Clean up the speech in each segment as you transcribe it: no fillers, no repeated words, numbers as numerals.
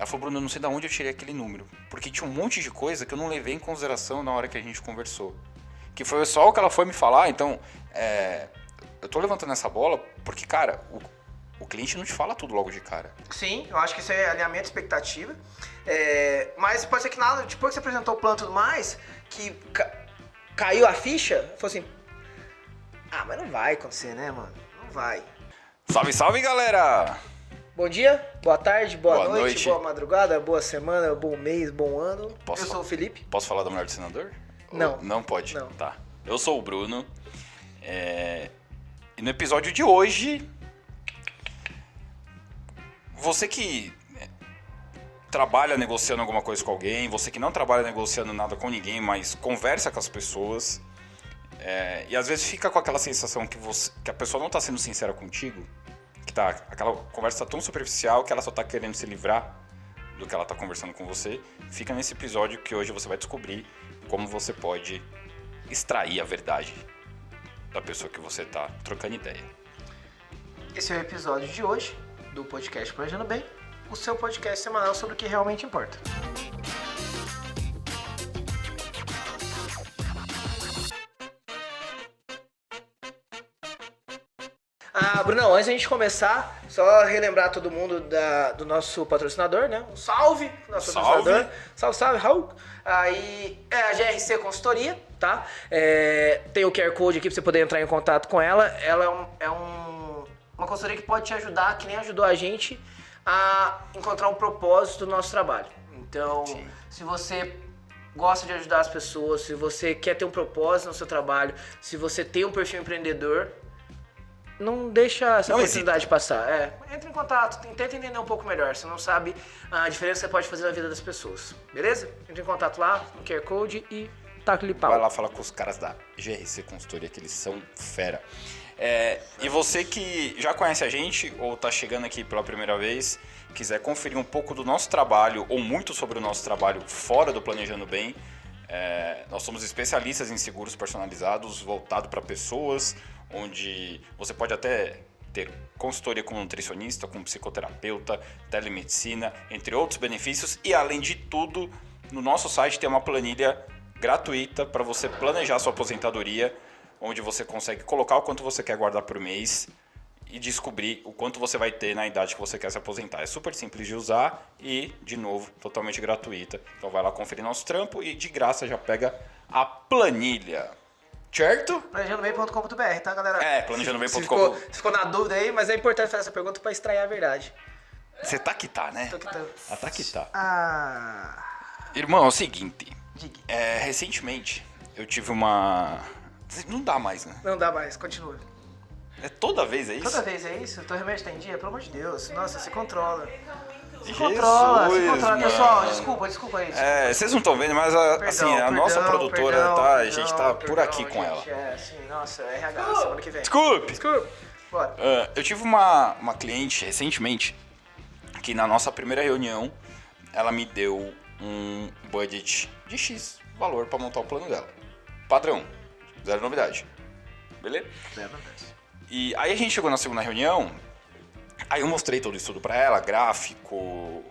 Ela falou, Bruno, eu não sei de onde eu tirei aquele número. Porque tinha um monte de coisa que eu não levei em consideração na hora que a gente conversou. Que foi só o que ela foi me falar, então... eu tô levantando essa bola porque, cara, o cliente não te fala tudo logo de cara. Sim, eu acho que isso é alinhamento de expectativa. Mas pode ser que nada, depois que você apresentou o plano e tudo mais, que caiu a ficha, falou assim... Ah, mas não vai acontecer, né, mano? Não vai. Salve, salve, galera! Bom dia, boa tarde, boa noite, boa madrugada, boa semana, bom mês, bom ano. Eu sou o Felipe. Posso falar da mulher do senador? Não. Não pode? Não. Tá. Eu sou o Bruno. E no episódio de hoje, você que trabalha negociando alguma coisa com alguém, você que não trabalha negociando nada com ninguém, mas conversa com as pessoas, e às vezes fica com aquela sensação que a pessoa não está sendo sincera contigo, que aquela conversa tá tão superficial que ela só está querendo se livrar do que ela está conversando com você. Fica nesse episódio que hoje você vai descobrir como você pode extrair a verdade da pessoa que você está trocando ideia. Esse é o episódio de hoje do podcast Planejando Bem, o seu podcast semanal sobre o que realmente importa. Brunão, antes da gente começar, só relembrar todo mundo do nosso patrocinador, né? Um salve pro nosso patrocinador. Salve, Raul. Aí é a GRC Consultoria, tá? Tem o QR Code aqui pra você poder entrar em contato com ela. Ela é uma consultoria que pode te ajudar, que nem ajudou a gente, a encontrar um propósito do nosso trabalho. Então, sim, se você gosta de ajudar as pessoas, se você quer ter um propósito no seu trabalho, se você tem um perfil empreendedor, não deixa essa oportunidade passar. Entre em contato, tenta entender um pouco melhor. Você não sabe a diferença que você pode fazer na vida das pessoas. Beleza? Entre em contato lá, no QR Code e taca-lhe pau. Vai lá falar com os caras da GRC Consultoria, que eles são fera. E você que já conhece a gente ou está chegando aqui pela primeira vez, quiser conferir um pouco do nosso trabalho ou muito sobre o nosso trabalho fora do Planejando Bem, nós somos especialistas em seguros personalizados voltado para pessoas, onde você pode até ter consultoria com nutricionista, com psicoterapeuta, telemedicina, entre outros benefícios. E além de tudo, no nosso site tem uma planilha gratuita para você planejar sua aposentadoria, onde você consegue colocar o quanto você quer guardar por mês e descobrir o quanto você vai ter na idade que você quer se aposentar. É super simples de usar e, de novo, totalmente gratuita. Então vai lá conferir nosso trampo e de graça já pega a planilha. Certo? Planejandobem.com.br, tá, galera? Planejandobem.com. Ficou na dúvida aí, mas é importante fazer essa pergunta pra extrair a verdade. Você tá que tá, né? Tô que tá. Tá que tá. Irmão, é o seguinte. Recentemente, eu tive uma... Não dá mais, né? Não dá mais, continua. Toda vez é isso? Toda vez é isso? O teu remédio tá em dia? Pelo amor de Deus. Nossa, se controla. Se Jesus, controla. mano. Pessoal, desculpa aí. Vocês não estão vendo, mas a nossa produtora, a gente tá por aqui com ela. Nossa, RH, semana que vem. Desculpe. Bora. Eu tive uma cliente recentemente que na nossa primeira reunião ela me deu um budget de X valor pra montar o plano dela. Padrão, zero novidade. Beleza? Zero novidade. E aí a gente chegou na segunda reunião, aí eu mostrei todo o estudo pra ela, gráfico,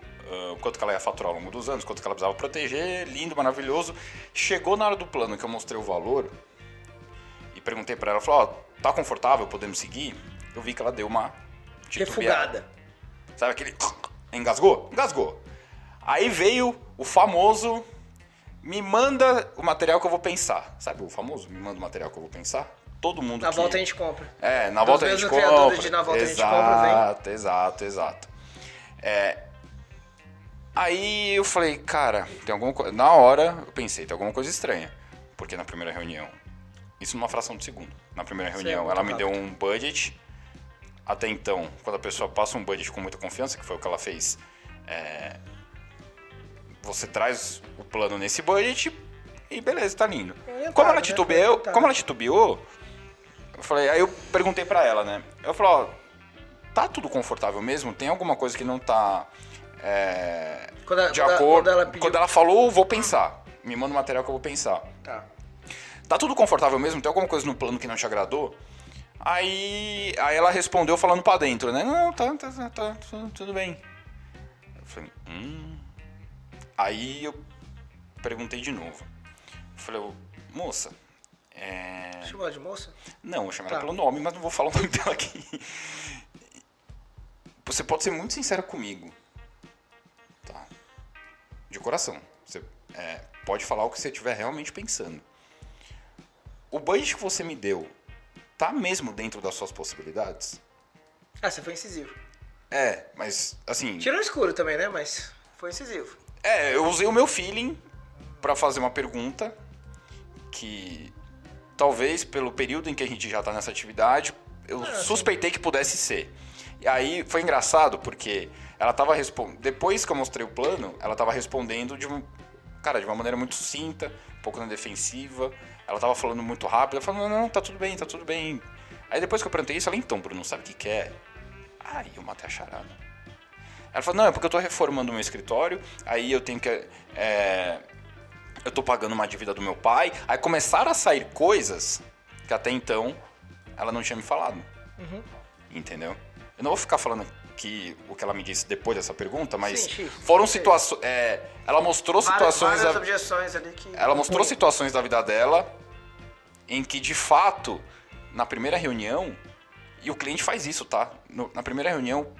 quanto que ela ia faturar ao longo dos anos, quanto que ela precisava proteger, lindo, maravilhoso. Chegou na hora do plano que eu mostrei o valor e perguntei pra ela, falou, tá confortável, podemos seguir? Eu vi que ela deu uma refugada. Sabe aquele... Engasgou? Engasgou. Aí veio o famoso, me manda o material que eu vou pensar. Sabe o famoso, me manda o material que eu vou pensar? Todo mundo Na volta a gente compra. Na volta a gente compra. De na volta a gente compra, vem. Exato. Aí eu falei, cara, tem alguma coisa... Na hora eu pensei, tem alguma coisa estranha. Porque na primeira reunião, isso numa fração de segundo. Na primeira reunião ela me deu um budget. Até então, quando a pessoa passa um budget com muita confiança, que foi o que ela fez, você traz o plano nesse budget e beleza, tá lindo. Como ela titubeou, aí eu perguntei pra ela, né? Eu falei, tá tudo confortável mesmo? Tem alguma coisa que não tá de acordo? Quando ela falou, vou pensar. Me manda o material que eu vou pensar. Tá tudo confortável mesmo? Tem alguma coisa no plano que não te agradou? Aí ela respondeu falando pra dentro, né? Não, tá tudo bem. Eu falei, Aí eu perguntei de novo. Eu falei, moça... Chamou ela de moça? Não, vou chamar ela pelo nome, mas não vou falar o nome dela aqui. Você pode ser muito sincero comigo. Tá? De coração. Você pode falar o que você estiver realmente pensando. O budget que você me deu tá mesmo dentro das suas possibilidades? Você foi incisivo. Mas assim... Tirou escuro também, né? Mas foi incisivo. Eu usei o meu feeling pra fazer uma pergunta que... Talvez pelo período em que a gente já tá nessa atividade, eu suspeitei que pudesse ser. E aí foi engraçado porque ela tava respondendo... Depois que eu mostrei o plano, ela tava respondendo de uma maneira muito sucinta, um pouco na defensiva. Ela tava falando muito rápido. Ela falou, não, tá tudo bem, tá tudo bem. Aí depois que eu perguntei isso, ela, então, Bruno, sabe o que é? Aí eu matei a charada. Ela falou, não, é porque eu tô reformando o meu escritório, aí eu tenho que... Eu tô pagando uma dívida do meu pai. Aí começaram a sair coisas que até então ela não tinha me falado. Entendeu? Eu não vou ficar falando aqui o que ela me disse depois dessa pergunta, mas foram situações... ela mostrou situações... Várias objeções ali que... Ela mostrou situações da vida dela em que, de fato, na primeira reunião... E o cliente faz isso, tá? Na primeira reunião,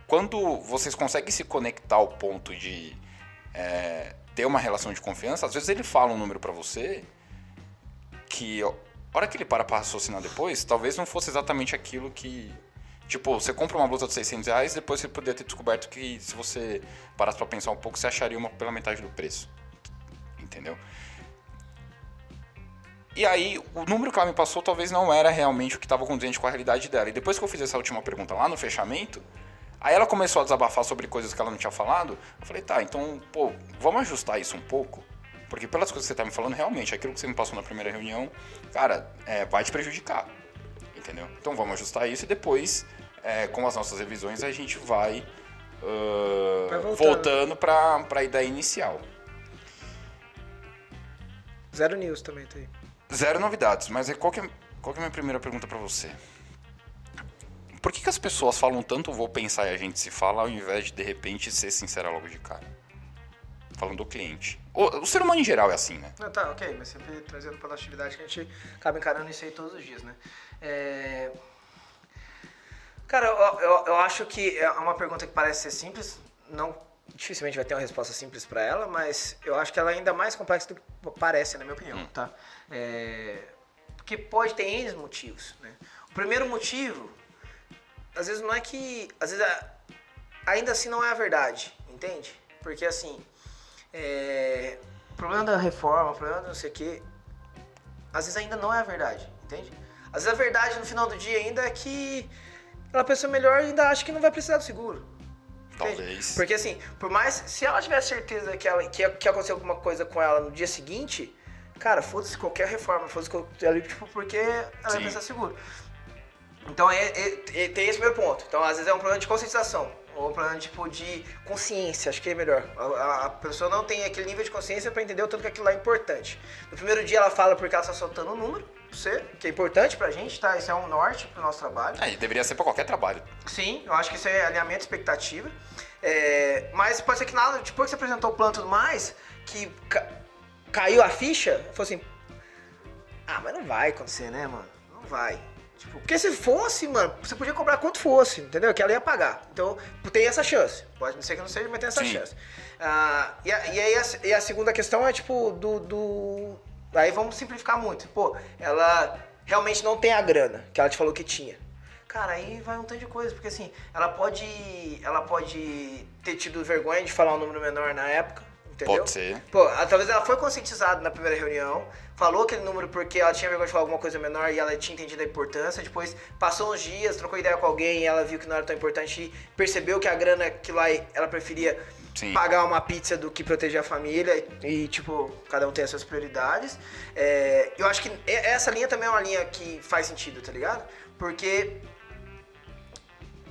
quando vocês conseguem se conectar ao ponto de... ter uma relação de confiança, às vezes ele fala um número pra você que, a hora que ele para raciocinar depois, talvez não fosse exatamente aquilo que... Tipo, você compra uma blusa de R$600, depois você poderia ter descoberto que, se você parasse pra pensar um pouco, você acharia uma pela metade do preço. Entendeu? E aí, o número que ela me passou talvez não era realmente o que estava condizente com a realidade dela. E depois que eu fiz essa última pergunta lá no fechamento... Aí ela começou a desabafar sobre coisas que ela não tinha falado. Eu falei, tá, então, vamos ajustar isso um pouco. Porque pelas coisas que você tá me falando, realmente, aquilo que você me passou na primeira reunião, cara, vai te prejudicar. Entendeu? Então vamos ajustar isso e depois, com as nossas revisões, a gente vai voltando pra ideia inicial. Zero news também tá aí. Zero novidades, mas qual que é a minha primeira pergunta pra você? Por que as pessoas falam tanto vou pensar e a gente se fala, ao invés de repente, ser sincera logo de cara? Falando do cliente. O ser humano em geral é assim, né? Não, tá, ok, mas sempre trazendo pra nossa atividade que a gente acaba encarando isso aí todos os dias, né? Cara, eu acho que é uma pergunta que parece ser simples, dificilmente vai ter uma resposta simples pra ela, mas eu acho que ela é ainda mais complexa do que parece, na minha opinião, tá? Porque pode ter N motivos, né? O primeiro motivo... Às vezes não é que... Às vezes ainda assim não é a verdade, entende? Porque assim, o problema da reforma, o problema do não sei o quê, às vezes ainda não é a verdade, entende? Às vezes a verdade no final do dia ainda é que aquela pessoa melhor ainda acha que não vai precisar do seguro. Talvez. Entende? Porque assim, por mais... Se ela tiver certeza que aconteceu alguma coisa com ela no dia seguinte, cara, foda-se qualquer reforma, foda-se porque ela vai precisar do seguro. Então, tem esse meu ponto. Então, às vezes é um problema de conscientização, ou um problema tipo de consciência, acho que é melhor. A pessoa não tem aquele nível de consciência para entender o tanto que aquilo lá é importante. No primeiro dia ela fala porque ela está soltando um número, que é importante pra gente, tá? Isso é um norte pro nosso trabalho. E deveria ser pra qualquer trabalho. Sim, eu acho que isso é alinhamento de expectativa. Mas pode ser que nada, depois que você apresentou o plano e tudo mais, que caiu a ficha, falou assim, mas não vai acontecer, né, mano? Não vai. Tipo, porque se fosse, mano, você podia cobrar quanto fosse, entendeu? Que ela ia pagar. Então, tem essa chance. Pode ser que não seja, mas tem essa chance. E aí a segunda questão é, tipo, Aí vamos simplificar muito. Ela realmente não tem a grana que ela te falou que tinha. Cara, aí vai um tanto de coisa, porque assim, ela pode ter tido vergonha de falar um número menor na época, entendeu? Pode ser. Talvez ela foi conscientizada na primeira reunião, falou aquele número porque ela tinha vergonha de falar alguma coisa menor e ela tinha entendido a importância, depois passou uns dias, trocou ideia com alguém e ela viu que não era tão importante e percebeu que a grana que lá ela preferia pagar uma pizza do que proteger a família e, tipo, cada um tem as suas prioridades. Eu acho que essa linha também é uma linha que faz sentido, tá ligado? Porque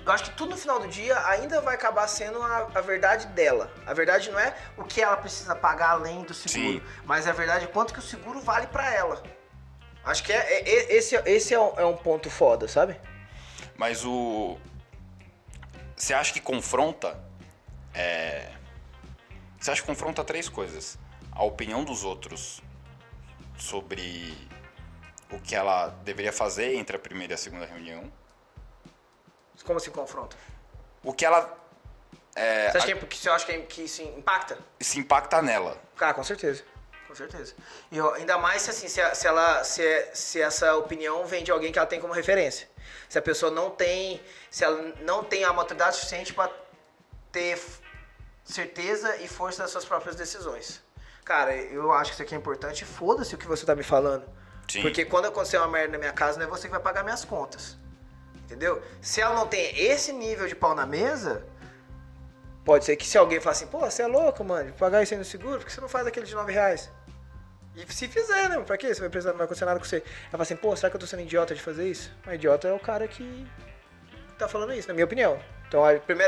eu acho que tudo no final do dia ainda vai acabar sendo a verdade dela. A verdade não é o que ela precisa pagar além do seguro, mas a verdade é quanto que o seguro vale pra ela. Acho que esse é um ponto foda, sabe? Mas você acha que confronta você acha que confronta 3 coisas. A opinião dos outros sobre o que ela deveria fazer entre a primeira e a segunda reunião. Como se confronta? O que ela... Você acha que isso impacta? Se impacta nela. Ah, com certeza. Com certeza. E ainda mais se, assim, se essa opinião vem de alguém que ela tem como referência. Se a pessoa não tem... Se ela não tem a maturidade suficiente para ter certeza e força das suas próprias decisões. Cara, eu acho que isso aqui é importante. Foda-se o que você tá me falando. Sim. Porque quando acontecer uma merda na minha casa, não é você que vai pagar minhas contas. Entendeu? Se ela não tem esse nível de pau na mesa, pode ser que se alguém falar assim, pô, você é louco, mano, pagar isso aí no seguro, por que você não faz aquele de R$9? E se fizer, né? Pra quê? Você vai precisar, não vai acontecer nada com você. Ela fala assim, pô, será que eu tô sendo idiota de fazer isso? O idiota é o cara que tá falando isso, na minha opinião. Então,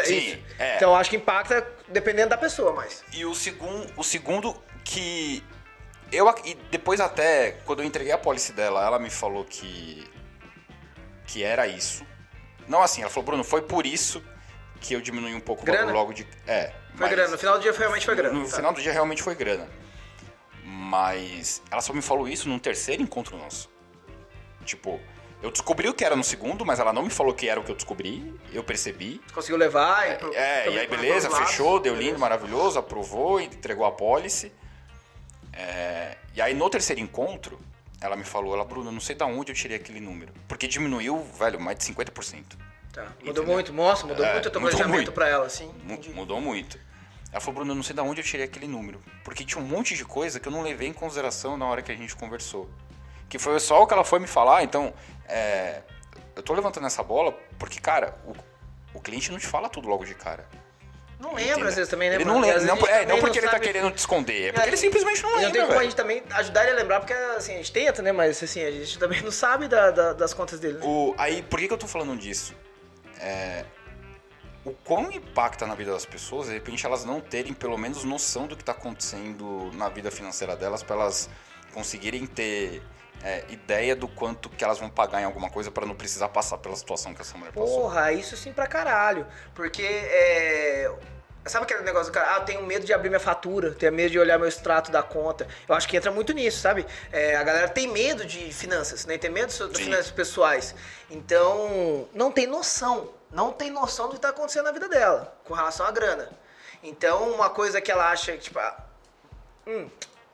Sim, então eu acho que impacta dependendo da pessoa, mas... E o segundo que... E depois até, quando eu entreguei a pólice dela, ela me falou que era isso. Não assim, ela falou, Bruno, foi por isso que eu diminui um pouco grana? Logo de... Foi grana, no final do dia realmente foi grana. No final do dia realmente foi grana. Mas ela só me falou isso num terceiro encontro nosso. Tipo, eu descobri o que era no segundo, mas ela não me falou que era o que eu descobri, eu percebi. Conseguiu levar e aí beleza, fechou, deu lindo, maravilhoso, aprovou, entregou a pólice. E aí no terceiro encontro, ela me falou, Bruno, eu não sei de onde eu tirei aquele número. Porque diminuiu, velho, mais de 50%. Tá. Mudou muito, nossa, mudou muito o teu planejamento pra ela, assim. Mudou muito. Ela falou, Bruno, eu não sei de onde eu tirei aquele número. Porque tinha um monte de coisa que eu não levei em consideração na hora que a gente conversou. Que foi só o que ela foi me falar, então... eu tô levantando essa bola porque, cara, o cliente não te fala tudo logo de cara. Não lembra, às vezes, também, né? Ele não lembra, não porque ele tá querendo te esconder, é porque ele simplesmente não lembra, não tem como a gente também ajudar ele a lembrar, porque, assim, a gente tenta, né? Mas, assim, a gente também não sabe das contas dele. Né? Aí, por que eu tô falando disso? O quão impacta na vida das pessoas, de repente, elas não terem, pelo menos, noção do que tá acontecendo na vida financeira delas, pra elas conseguirem ter... ideia do quanto que elas vão pagar em alguma coisa pra não precisar passar pela situação que essa mulher passou. Porra, isso sim pra caralho. Porque, sabe aquele negócio do cara, eu tenho medo de abrir minha fatura, tenho medo de olhar meu extrato da conta. Eu acho que entra muito nisso, sabe? A galera tem medo de finanças, né? Tem medo de finanças pessoais. Então, não tem noção do que tá acontecendo na vida dela, com relação à grana. Então, uma coisa que ela acha, tipo,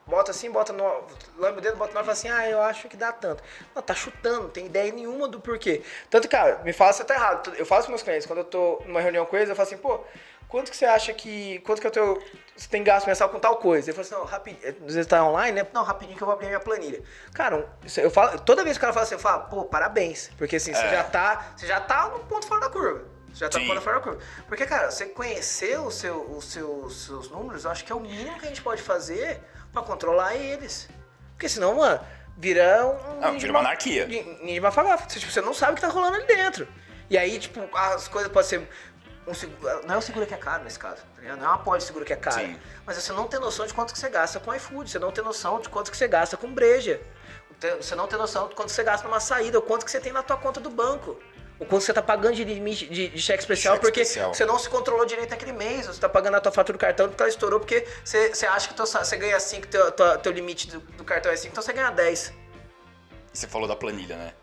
bota assim, lambe o dedo, bota no ar e fala assim, eu acho que dá tanto. Não, tá chutando, não tem ideia nenhuma do porquê. Tanto, cara, me fala se eu tá errado. Eu falo com meus clientes, quando eu tô numa reunião com eles, eu falo assim, pô, quanto que você acha que... Quanto que você tem gasto mensal com tal coisa? Ele fala assim, não, rapidinho, às vezes tá online, né? Não, rapidinho que eu vou abrir minha planilha. Cara, eu falo, toda vez que o cara fala assim, eu falo, pô, parabéns. Porque assim, você já tá no ponto fora da curva. Você já tá no ponto fora da curva. Porque, cara, você conhecer os seus números, eu acho que é o mínimo que a gente pode fazer pra controlar eles. Porque senão, mano, vira vira uma anarquia. Ninguém vai falar. Tipo, você não sabe o que tá rolando ali dentro. E aí, tipo, as coisas podem ser... não é o seguro que é caro nesse caso, tá ligado? Não é uma pólice de seguro que é caro. Sim. Mas você não tem noção de quanto que você gasta com iFood, você não tem noção de quanto que você gasta com breja. Você não tem noção de quanto você gasta numa saída, ou quanto que você tem na tua conta do banco. O quanto você tá pagando de limite de cheque especial, porque você não se controlou direito naquele mês. Você tá pagando a tua fatura do cartão porque ela estourou, porque você acha que você ganha 5, teu limite do cartão é 5, então você ganha 10. Você falou da planilha, né?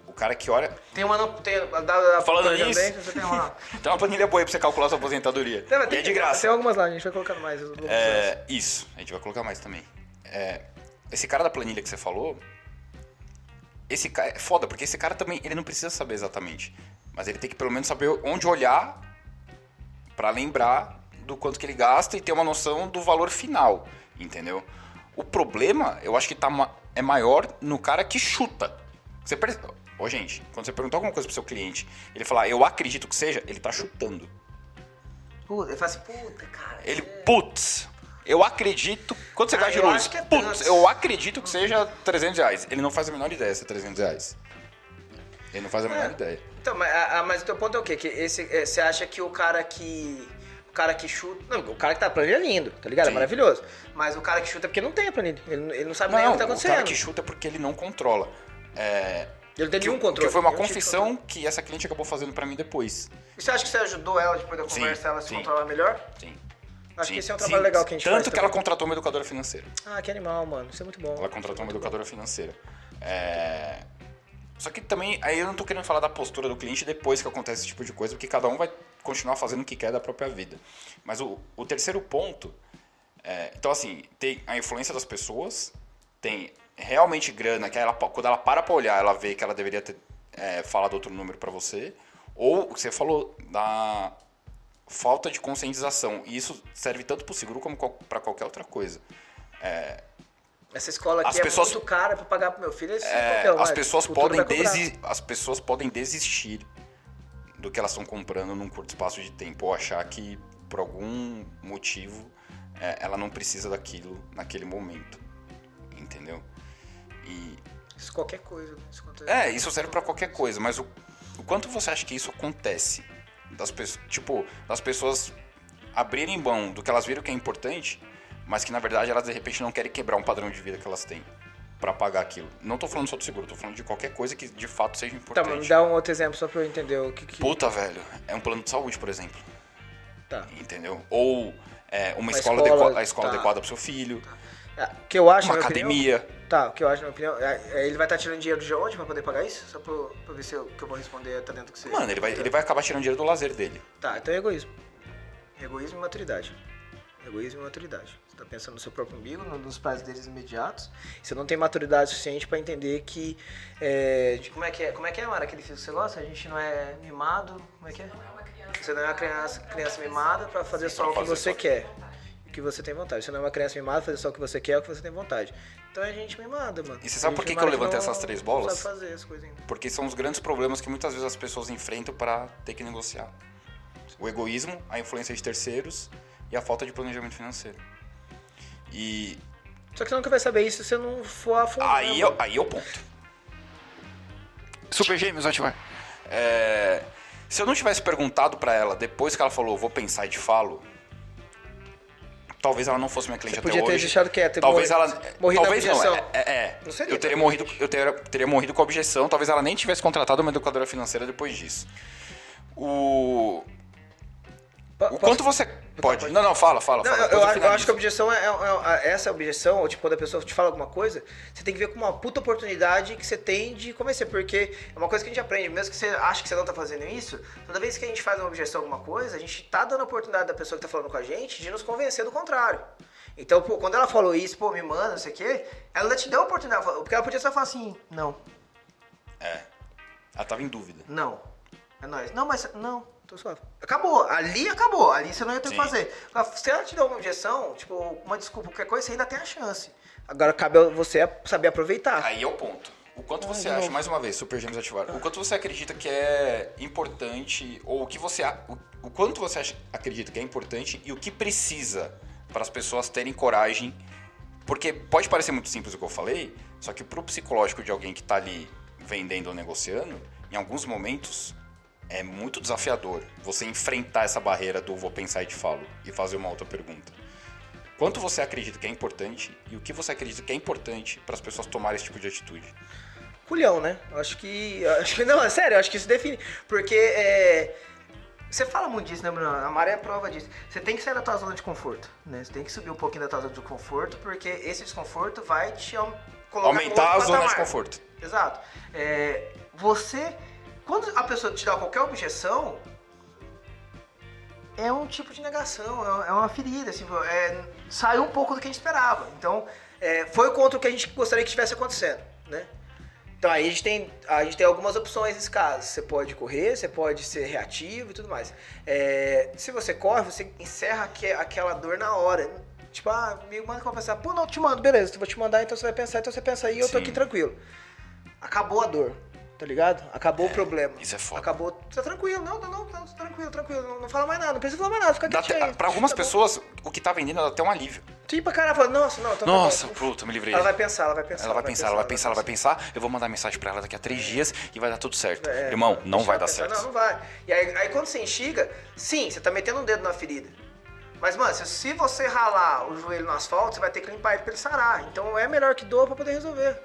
O cara que olha... Falando nisso, você tem uma... tem uma planilha boa aí pra você calcular sua aposentadoria. É de graça. Tem algumas lá, a gente vai colocando mais. Isso, a gente vai colocar mais também. Esse cara da planilha que você falou... Esse cara é foda, porque esse cara também, ele não precisa saber exatamente. Mas ele tem que pelo menos saber onde olhar pra lembrar do quanto que ele gasta e ter uma noção do valor final, entendeu? O problema, eu acho que é maior no cara que chuta. Você gente, quando você perguntar alguma coisa pro seu cliente, ele falar, eu acredito que seja, ele tá chutando. Ele fala assim, puta, cara... Putz... Eu acredito... Quanto você gasta de luz? Putz, eu acredito que seja R$300. Ele não faz a menor ideia se é R$300. Ele não faz a menor ideia. Então, mas o teu ponto é o quê? Que você acha que o cara que chuta... Não, o cara que tá na planilha é lindo, tá ligado? Sim. É maravilhoso. Mas o cara que chuta é porque não tem a planilha. Ele não sabe nem o que tá acontecendo. O cara que chuta é porque ele não controla. Ele não tem nenhum controle. Que foi uma confissão que essa cliente acabou fazendo pra mim depois. E você acha que você ajudou ela depois da conversa, ela se controlar melhor? Sim. Acho que esse é um trabalho legal que a gente faz. Tanto que ela contratou uma educadora financeira. Ah, que animal, mano. Isso é muito bom. Ela contratou uma educadora financeira. Só que também, aí eu não tô querendo falar da postura do cliente depois que acontece esse tipo de coisa, porque cada um vai continuar fazendo o que quer da própria vida. Mas o terceiro ponto, então assim, tem a influência das pessoas, tem realmente grana, que quando ela para pra olhar, ela vê que ela deveria ter falado outro número pra você, ou o que você falou da falta de conscientização. E isso serve tanto pro seguro como pra qualquer outra coisa. Essa escola aqui muito cara pra pagar pro meu filho. As pessoas podem desistir do que elas estão comprando num curto espaço de tempo, ou achar que por algum motivo ela não precisa daquilo naquele momento, entendeu? Isso qualquer coisa, né? Isso serve pra qualquer coisa, mas o quanto você acha que isso acontece das pessoas abrirem mão do que elas viram que é importante, mas que na verdade elas de repente não querem quebrar um padrão de vida que elas têm pra pagar aquilo. Não tô falando só do seguro, tô falando de qualquer coisa que de fato seja importante. Tá, mas me dá um outro exemplo só pra eu entender o que... Puta, velho, é um plano de saúde, por exemplo. Tá. Entendeu? Ou uma escola adequada pro seu filho. Tá. O que eu acho, uma academia. O que eu acho, na minha opinião, ele vai estar tirando dinheiro de onde pra poder pagar isso? Só pra ver se o que eu vou responder tá dentro do que você... Mano, ele vai acabar tirando dinheiro do lazer dele. Tá, então é egoísmo. Egoísmo e maturidade. Egoísmo e maturidade. Você tá pensando no seu próprio umbigo, nos prazeres imediatos. Você não tem maturidade suficiente pra entender que... Como é que é, Mara, aquele filme que você gosta? A gente não é mimado... Como é que é? Você não é uma criança mimada pra fazer só o que você quer. O que você tem vontade. Você não é uma criança mimada pra fazer só o que você quer, o que você tem vontade. Então é gente mimada, mano. E você sabe por que eu levantei essas três bolas? Não sabe fazer as coisas ainda. Porque são os grandes problemas que muitas vezes as pessoas enfrentam pra ter que negociar. O egoísmo, a influência de terceiros e a falta de planejamento financeiro. Só que você nunca vai saber isso se você não for a fundo. Aí é o ponto. Super Gêmeos, ativar. Se eu não tivesse perguntado pra ela depois que ela falou, vou pensar e te falo, talvez ela não fosse minha cliente até hoje. Podia ter deixado quieto. Talvez ela... Talvez não. Não seria, eu teria morrido com a objeção. Talvez ela nem tivesse contratado uma educadora financeira depois disso. O quanto você pode... Não, fala. Eu acho que a objeção essa objeção, ou tipo, quando a pessoa te fala alguma coisa, você tem que ver como uma puta oportunidade que você tem de convencer, porque é uma coisa que a gente aprende, mesmo que você ache que você não tá fazendo isso, toda vez que a gente faz uma objeção a alguma coisa, a gente tá dando a oportunidade da pessoa que tá falando com a gente de nos convencer do contrário. Então, quando ela falou isso, me manda, não sei o quê, ela te deu a oportunidade, porque ela podia só falar assim, não. Ela tava em dúvida. Não. É nóis. Não, mas... Não. Tô suave. Acabou. Ali você não ia ter o que fazer. Se ela te der uma objeção, tipo, uma desculpa, qualquer coisa, você ainda tem a chance. Agora cabe a você saber aproveitar. Aí é o ponto. O quanto você acha, mais uma vez, Super Gêmeos ativar, o quanto você acredita que é importante, ou o quanto você acredita que é importante e o que precisa para as pessoas terem coragem, porque pode parecer muito simples o que eu falei, só que pro psicológico de alguém que tá ali vendendo ou negociando, em alguns momentos... É muito desafiador você enfrentar essa barreira do vou pensar e te falo e fazer uma outra pergunta. Quanto você acredita que é importante e o que você acredita que é importante para as pessoas tomarem esse tipo de atitude? Culhão, né? Acho que não, é sério, acho que isso define. Porque você fala muito disso, né, Bruno? A Mara é a prova disso. Você tem que sair da tua zona de conforto, né? Você tem que subir um pouquinho da tua zona de conforto, porque esse desconforto vai te colocar aumentar a zona de conforto. Exato. Quando a pessoa te dá qualquer objeção, é um tipo de negação, é uma ferida, assim, saiu um pouco do que a gente esperava. Então, foi contra o que a gente gostaria que estivesse acontecendo, né? Então, aí a gente tem algumas opções nesse caso. Você pode correr, você pode ser reativo e tudo mais. Se você corre, você encerra aquela dor na hora. Tipo, me manda que eu vou pensar. Pô, não, eu te mando, beleza, eu vou te mandar, então você vai pensar, então você pensa aí, eu tô aqui tranquilo. Acabou a dor. Tá ligado? Acabou o problema. Isso é foda. Acabou. Tá tranquilo. Não, tranquilo. Não fala mais nada. Não precisa falar mais nada. Fica quietinho aí. Pra algumas pessoas, o que tá vendendo dá até um alívio. Tipo, a cara fala, nossa, não. Então nossa, puta, me livrei. Ela vai pensar. Ela vai pensar. Eu vou mandar mensagem pra ela daqui a 3 dias e vai dar tudo certo. Irmão, não vai dar certo. Não vai. E aí quando você enxiga, sim, você tá metendo um dedo na ferida. Mas, mano, se você ralar o joelho no asfalto, você vai ter que limpar ele pra ele sarar. Então é melhor que doa pra poder resolver.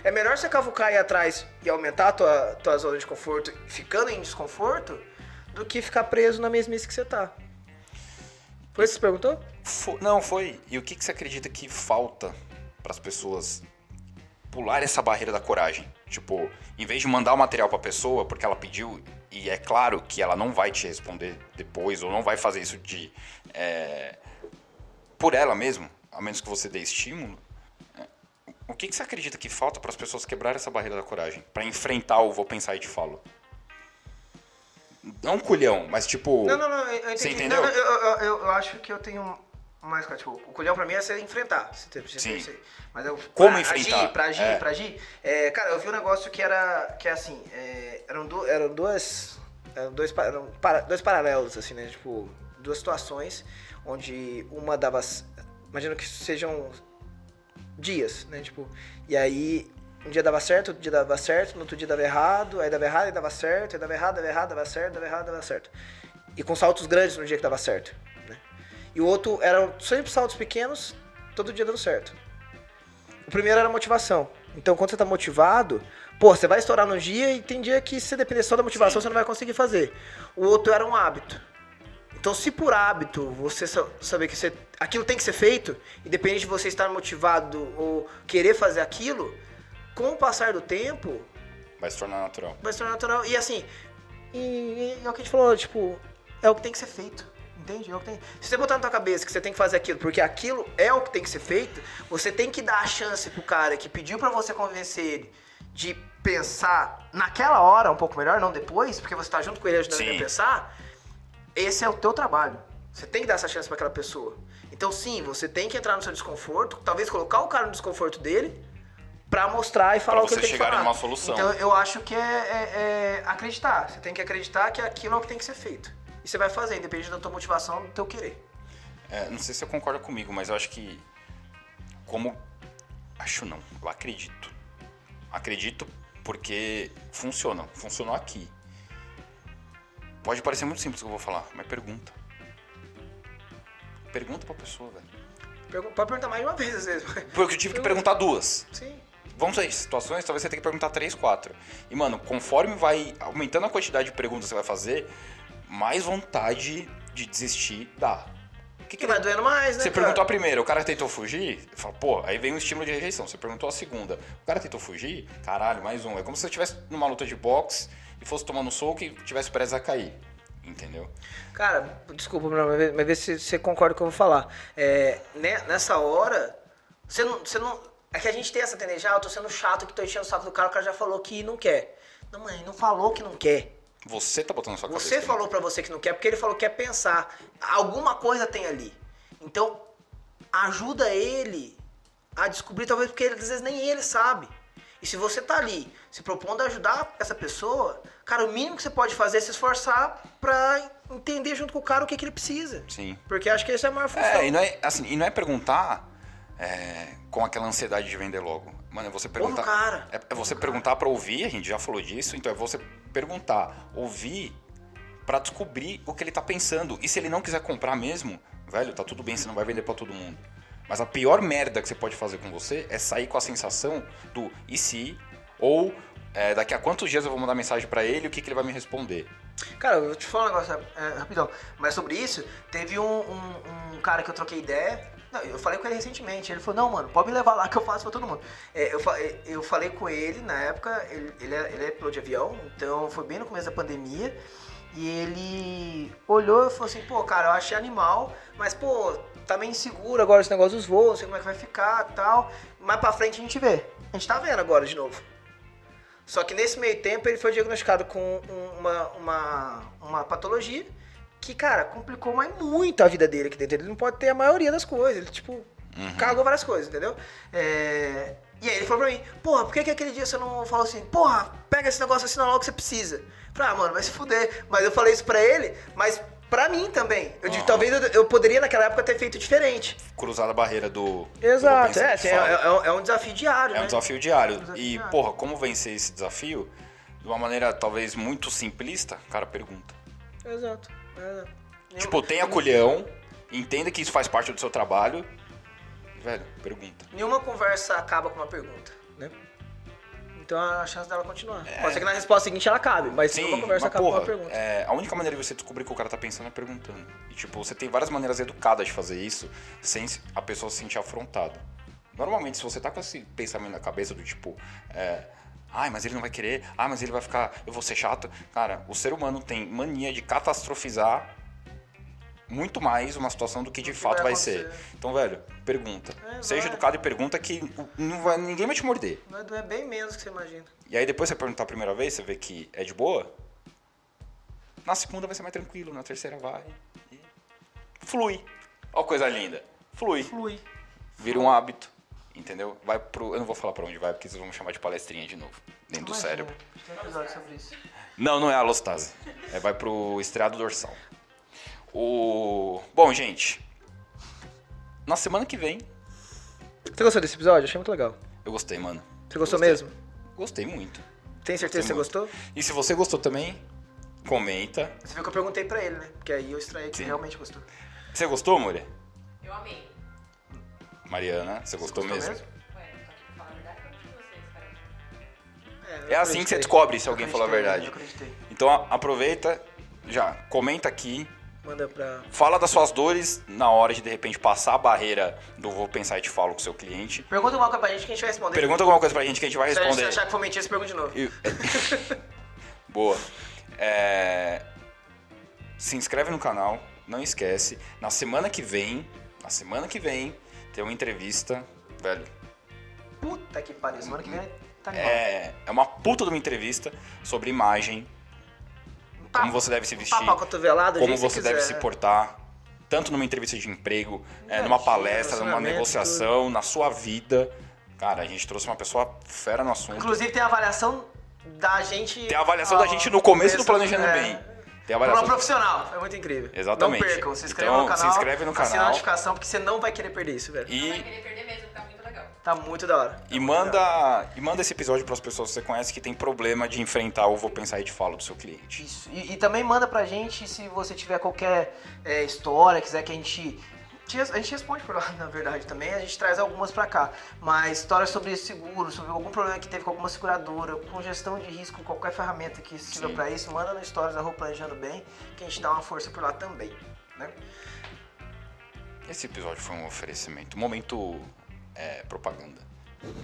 É melhor você cavucar aí atrás e aumentar a tua zona de conforto, ficando em desconforto, do que ficar preso na mesmice que você tá. Foi isso que você perguntou? Não, foi. E o que você acredita que falta para as pessoas pular essa barreira da coragem? Tipo, em vez de mandar o material pra pessoa porque ela pediu, e é claro que ela não vai te responder depois, ou não vai fazer isso por ela mesmo, a menos que você dê estímulo, o que você acredita que falta para as pessoas quebrarem essa barreira da coragem? Para enfrentar o vou pensar e te falo? Não culhão, mas tipo... Não, eu entendi. Você entendeu? Não, eu acho que eu tenho mais... Tipo, o culhão pra mim é você enfrentar. Sim. Mas Como enfrentar? Pra agir. Cara, eu vi um negócio que é assim... Eram dois paralelos, assim, né? Tipo, duas situações onde uma dava... Imagino que sejam dias, né? Tipo, e aí... Um dia dava certo, outro dia dava certo, no outro dia dava errado, aí dava errado e dava certo, aí dava errado, dava certo, dava errado, dava certo. E com saltos grandes no dia que dava certo, né? E o outro eram sempre saltos pequenos, todo dia dando certo. O primeiro era motivação. Então, quando você tá motivado, você vai estourar no dia e tem dia que se você depender só da motivação, Você não vai conseguir fazer. O outro era um hábito. Então, se por hábito você saber que aquilo tem que ser feito, independente de você estar motivado ou querer fazer aquilo, com o passar do tempo... Vai se tornar natural. E assim, é o que a gente falou, tipo, é o que tem que ser feito, entende? Se você botar na tua cabeça que você tem que fazer aquilo, porque aquilo é o que tem que ser feito, você tem que dar a chance pro cara que pediu pra você convencer ele de pensar naquela hora um pouco melhor, não depois, porque você tá junto com ele ajudando ele a pensar. Esse é o teu trabalho. Você tem que dar essa chance pra aquela pessoa. Então sim, você tem que entrar no seu desconforto, talvez colocar o cara no desconforto dele, pra mostrar e falar o que ele tem que falar. Pra você chegar numa solução. Então eu acho que é acreditar. Você tem que acreditar que aquilo é o que tem que ser feito. E você vai fazer, independente da tua motivação, do teu querer. Não sei se você concorda comigo, mas eu acho que... Acho não, eu acredito. Acredito porque funciona. Funcionou aqui. Pode parecer muito simples o que eu vou falar, mas pergunta. Pergunta pra pessoa, velho. Pode perguntar mais de uma vez, às vezes. Porque eu tive que perguntar duas. Sim. Vamos sair de situações, talvez você tenha que perguntar 3, 4. E, mano, conforme vai aumentando a quantidade de perguntas que você vai fazer, mais vontade de desistir dá. Que vai doendo mais, né? Você perguntou a primeira, o cara tentou fugir, fala, pô, aí vem um estímulo de rejeição. Você perguntou a segunda, o cara tentou fugir, caralho, mais um. É como se você estivesse numa luta de boxe e fosse tomando um soco e tivesse prestes a cair. Entendeu? Cara, desculpa, mas vê se você concorda com o que eu vou falar. Nessa hora, você não... É que a gente tem essa tendência, eu tô sendo chato que tô enchendo o saco do cara, o cara já falou que não quer. Não, mãe, não falou que não quer. Você tá botando na sua cabeça. Você falou pra você que não quer, porque ele falou que quer pensar. Alguma coisa tem ali. Então, ajuda ele a descobrir, talvez porque às vezes nem ele sabe. E se você tá ali se propondo a ajudar essa pessoa, cara, o mínimo que você pode fazer é se esforçar pra entender junto com o cara o que ele precisa. Sim. Porque acho que essa é a maior função. E não é perguntar com aquela ansiedade de vender logo. Mano, é você perguntar. Cara. É você perguntar pra ouvir, a gente já falou disso, então é você perguntar, ouvir, pra descobrir o que ele tá pensando. E se ele não quiser comprar mesmo, velho, tá tudo bem, você não vai vender pra todo mundo. Mas a pior merda que você pode fazer com você é sair com a sensação do e se, ou daqui a quantos dias eu vou mandar mensagem pra ele, o que ele vai me responder. Cara, eu vou te falar um negócio rapidão. Mas sobre isso, teve um cara que eu troquei ideia. Não, eu falei com ele recentemente. Ele falou, não, mano, pode me levar lá que eu faço pra todo mundo. Eu falei com ele na época, ele é piloto de avião, então foi bem no começo da pandemia. E ele olhou e falou assim, pô, cara, eu achei animal, mas, pô, tá meio inseguro agora esse negócio dos voos, não sei como é que vai ficar e tal. Mais pra frente a gente vê. A gente tá vendo agora de novo. Só que nesse meio tempo ele foi diagnosticado com uma patologia que, cara, complicou mais muito a vida dele aqui dentro. Ele não pode ter a maioria das coisas. Ele, tipo, cagou várias coisas, entendeu? E aí ele falou pra mim, porra, por que aquele dia você não falou assim, porra, pega esse negócio, assina logo que você precisa. Eu falei, mano, vai se fuder. Mas eu falei isso pra ele, mas pra mim também. Eu digo, talvez eu poderia naquela época ter feito diferente. Cruzar a barreira do... Exato, é um desafio diário, né? É um desafio diário. Porra, como vencer esse desafio? De uma maneira talvez muito simplista, cara, pergunta. Exato. Tipo, tenha culhão, entenda que isso faz parte do seu trabalho. Velho, pergunta. Nenhuma conversa acaba com uma pergunta, né? Então a chance dela continuar. Pode ser que na resposta seguinte ela cabe, mas se uma conversa acaba com a pergunta. A única maneira de você descobrir o que o cara tá pensando é perguntando. E tipo, você tem várias maneiras educadas de fazer isso sem a pessoa se sentir afrontada. Normalmente, se você tá com esse pensamento na cabeça do tipo, ai, mas ele não vai querer, mas ele vai ficar, eu vou ser chato. Cara, o ser humano tem mania de catastrofizar muito mais uma situação do que de fato vai ser. Então, velho, pergunta. Seja educado e pergunta que ninguém vai te morder. Vai doer bem menos do que você imagina. E aí depois você perguntar a primeira vez, você vê que é de boa. Na segunda vai ser mais tranquilo, na terceira vai. E flui. Ó, coisa linda. Flui. Vira um hábito. Entendeu? Vai pro. Eu não vou falar pra onde vai, porque vocês vão me chamar de palestrinha de novo. Dentro do cérebro. Tem um episódio sobre isso. Não é a alostase. Vai pro estriado dorsal. Bom, gente. Na semana que vem. Você gostou desse episódio? Achei muito legal. Eu gostei, mano. Você gostou mesmo? Gostei muito. Tem certeza que você gostou? E se você gostou também, comenta. Você viu que eu perguntei pra ele, né? Porque aí eu extraí que você realmente gostou. Você gostou, mulher? Eu amei. Mariana, você gostou mesmo? Ué, tô aqui pra falar a verdade pra vocês, cara. É assim que você descobre se alguém falou a verdade. Eu acreditei. Então aproveita, já comenta aqui. Manda pra... Fala das suas dores na hora de repente passar a barreira do vou pensar e te falo com o seu cliente. Pergunta alguma coisa pra gente que a gente vai responder. Pergunta alguma coisa pra gente que a gente vai responder. Se você achar que for mentira, você pergunta de novo. Boa. Se inscreve no canal, não esquece. Na semana que vem, tem uma entrevista, velho. Puta que pariu, semana que vem tá animal. É uma puta de uma entrevista sobre imagem. Como você deve se vestir, como você deve se portar, tanto numa entrevista de emprego, numa palestra, numa negociação, na sua vida. Cara, a gente trouxe uma pessoa fera no assunto. Inclusive tem a avaliação da gente... Tem a avaliação da gente no começo do Planejando Bem. Tem a avaliação profissional, é muito incrível. Exatamente. Não percam, se inscreva no canal. Se inscreve no canal. Assina a notificação, porque você não vai querer perder isso, velho. Não vai querer perder mesmo, tá muito legal. Tá muito da hora. E manda esse episódio para as pessoas que você conhece que tem problema de enfrentar o vou pensar e te falo do seu cliente. Isso. E também manda pra gente se você tiver qualquer história, quiser que a gente responde por lá, na verdade, também. A gente traz algumas pra cá. Mas histórias sobre seguro, sobre algum problema que teve com alguma seguradora, com gestão de risco, qualquer ferramenta que sirva pra isso, manda no stories @ Planejando Bem, que a gente dá uma força por lá também, né? Esse episódio foi um oferecimento. Momento propaganda.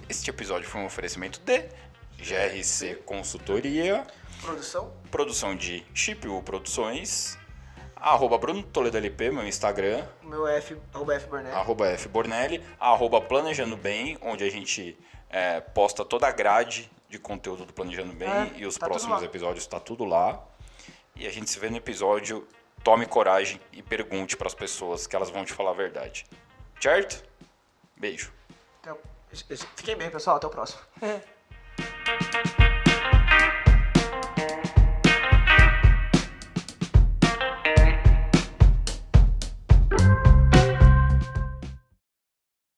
Este episódio foi um oferecimento de GRC Consultoria. Produção de Chipio Produções. @Bruno Toledo LP, meu Instagram. O meu @FBornelli. @FBornelli. @Planejando Bem, onde a gente posta toda a grade de conteúdo do Planejando Bem. E os próximos episódios tá tudo lá. E a gente se vê no episódio. Tome coragem e pergunte para as pessoas que elas vão te falar a verdade. Certo? Beijo. Fiquem bem, pessoal. Até o próximo.